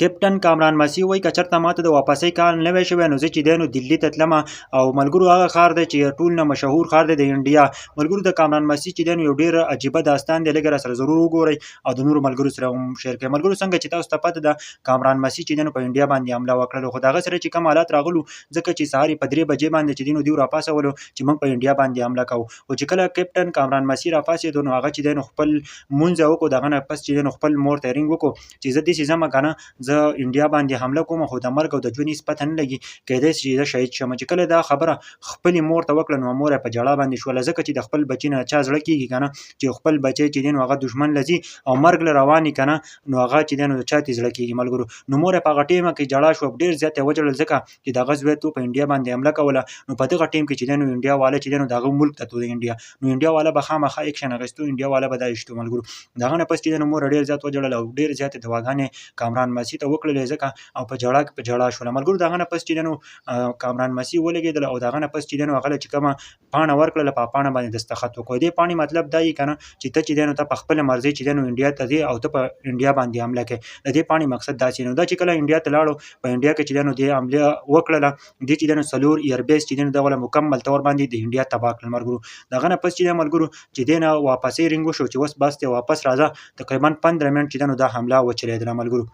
کیپټن کامران مسي وایي که چېرته ماته د واپسۍ کار نه وی شوی نو زه چې دی نو دلي ته تلمه او ملګرو هغه ښار دی چې ټول نه مشهور ښار دی د انډیا. ملګرو د کامران مسي چې دی نو یو ډېر عجیبه داستان دی، لږ راسره ضرور وګورئ او د نورو ملګرو سره هم شیر کړئ. ملګرو څنګه چې تاسو ته پته ده کامران مسي چې دی نو په انډیا باندې حمله وکړله، خو د هغه سره چې کوم حالات راغلو ځکه چې سهار یې په 3 بجې باندې چې دی نو دوی راپاڅولو چې موږ په انډیا باندې حمله کوو. خو چې کله کیپټن کامران مسي راپاڅېدو نو هغه چې دی نو خپل لمونځ وکړو، د هغه نه پس چې دی نو خپل مور ته رینګ وکړو چې زه داسې ځمه که نه زه انډیا باندې حمله کوم خو د مرګ او د ژوند هېڅ پته نه لګي، کیدای شي چې زه شهید شم. چې کله دا خبره خپلې مور ته وکړه نو مور یې په ژړا باندې شوله، ځکه چې د خپل بچي نه چا زړه کېږي که نه چې خپل بچی چې دی نو هغه دښمن له ځي او مرګ له روان وي که نه نو هغه چې دی نو چا ته زړه کېږي ملګرو. نو مور یې په هغه ټیمه کې ژړا شوه، ډېر زیات یې وژړل ځکه چې د هغه زوی تو په انډیا باندې حمله کوله. نو په دغه ټیم کې چې دی نو انډیا والا چې دی نو د هغه ملک ته تلو انډیا، نو انډیا والا به خامخا اکشن اخیستو، انډیا والا به دا ایستو ملګرو. د هغه نه پس چې دی نو مور ډېر زیات وژړل او ډېر زیاتې دعاګانې کامران مسي ته وکړلې ځکه او په ژړا کې په ژړا شوله ملګرو. د هغه نه پس چې دی نو کامران مسي ولګېدل او د هغه نه پس چې دی نو هغه چې کومه پاڼه ورکړله په پاڼه باندې دستخط وکړو. دې پاڼې مطلب دا یي که نه چې ته چې دی نو ته په خپله مرضۍ چې دی نو انډیا ته ځې او ته په انډیا باندې حمله کوې. د دې پاڼې مقصد داسې نو دا چې کله انډیا ته لاړو په انډیا کې چې دی نو دې حمله وکړله، دې چې دی نو 4 ایربیس چې دی نو دغه مکمل طور باندې د انډیا تباه کړل ملګرو. د هغه نه پس چې دی ملګرو چې دی نه واپسۍ رینګ وشو چې اوس بس دی واپس راځه، تقریبا 15 منټ چې دی نو دا حمله وچلېدله ملګرو.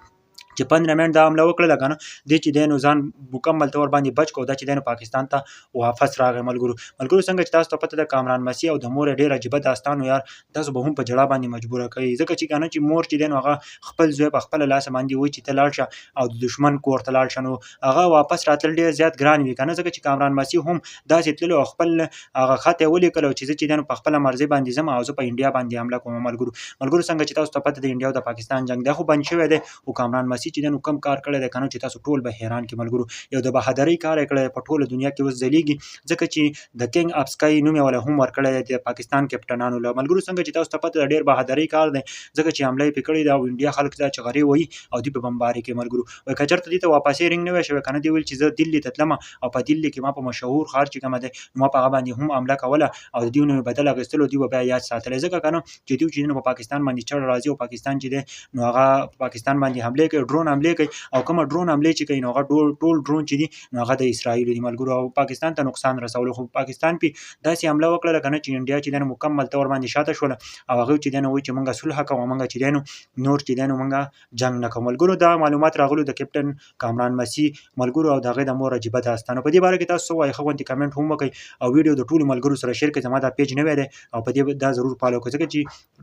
چې 15 منټ دا حمله وکړله که نه دې چې دی نو ځان مکمل طور باندې بچ کړو، دا چې دی نو پاکستان ته واپس راغی ملګرو. ملګرو څنګه چې تاسو ته پته ده کامران مسي او د مور یې ډېر عجیبه داستان و یار، تاسو به هم په ژړا باندې مجبوره کوي ځکه چې که نه چې مور چې دی نو هغه خپل زوی په خپله لاسه باندې وایي چې ته لاړ شه او د دښمن کور ته لاړ شه، نو هغه واپس راتلل ډېر زیات ګران وي که نه، ځکه چې کامران مسي هم داسې تللو او خپل هغه خط یې ولیکلو چې زه چې دی نو په خپله مرضۍ باندې ځم او زه په انډیا باندې حمله کوم ملګرو. ملګرو څنګه چې تاسو ته پته ده انډیا او د پاکستان جنګ دا خو بند شوی دی، خو کامران مسي چې دی نو کم کار کړی دی که نه چې تاسو ټول به حیران کړي ملګرو. یو د بهادرۍ کار یې کړی په ټوله دنیا کې اوس ځلیږي، ځکه چې د کینګ اف سکای نوم یې ولا هم ورکړی دی د پاکستان کیپټنانو له. ملګرو څنګه چې تاسو ته پته ده ډېر بهادرۍ کار دی، ځکه چې حمله یې پرې کړې ده او انډیا خلک دا چغرې وهي او دوی په بمباري کوي ملګرو. وایي که چېرته دې ته واپسۍ رینګ نه وی شوی که نه دې ویل چې زه دلي ته تلمه او په دلي کې ما په مشهور ښار چې کومه دی نو ما په هغه باندې هم حمله کوله او د دوی نه مې بدل اخیستلو، دوی به بیا یاد ساتلی، ځکه که نه چې دوی چې په پاکستان باندې چړ راځي او پاکستان چې دی نو هغه پاکستان باندې حملې کوي، ډرون حملې کوي او کومه ډرون حملې چې کوي نو هغه ټول ډرون چې دي نو هغه د اسرائیلو دي ملګرو او پاکستان ته نقصان رسولو. خو پاکستان پې داسې حمله وکړله که نه چې انډیا چې دی نو مکمل طور باندې شاته شوله او هغوی چې دی نو وایي چې موږ صلح کوو، موږ چې دی نو نور چې دی نو موږ جنګ نه کوو ملګرو. دا معلومات راغلو د کیپټن کامران مسي ملګرو او د هغې د مور عجیبه داستان. په دې باره کې تاسو څه وایئ ښه غوندې کمنټ هم وکړئ او ویډیو د ټولو ملګرو سره شیر کړئ. زما دا پیج نوی دی او په دې دا ضرور فالو کړئ، ځکه چې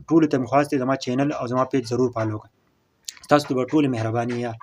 ټولو ته مې خواست دی زما چینل او زما پیج ضرور فالو کړئ. تاسو ته به ټولې مهرباني یار.